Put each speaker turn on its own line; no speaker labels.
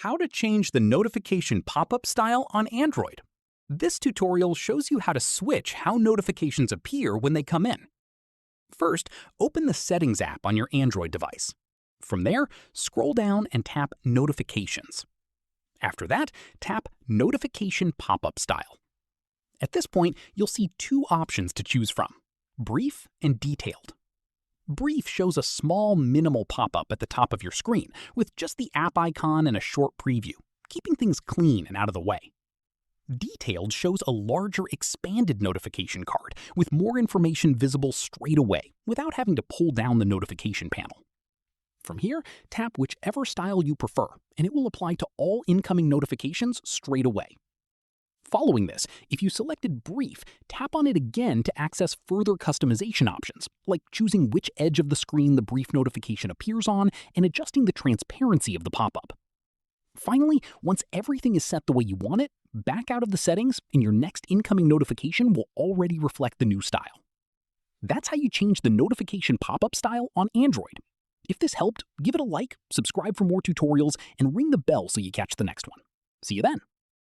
How to change the notification pop-up style on Android. This tutorial shows you how to switch how notifications appear when they come in. First, open the Settings app on your Android device. From there, scroll down and tap Notifications. After that, tap Notification Pop-up Style. At this point, you'll see two options to choose from: Brief and Detailed. Brief shows a small, minimal pop-up at the top of your screen with just the app icon and a short preview, keeping things clean and out of the way. Detailed shows a larger, expanded notification card with more information visible straight away without having to pull down the notification panel. From here, tap whichever style you prefer, and it will apply to all incoming notifications straight away. Following this, if you selected Brief, tap on it again to access further customization options, like choosing which edge of the screen the brief notification appears on and adjusting the transparency of the pop-up. Finally, once everything is set the way you want it, back out of the settings and your next incoming notification will already reflect the new style. That's how you change the notification pop-up style on Android. If this helped, give it a like, subscribe for more tutorials, and ring the bell so you catch the next one. See you then.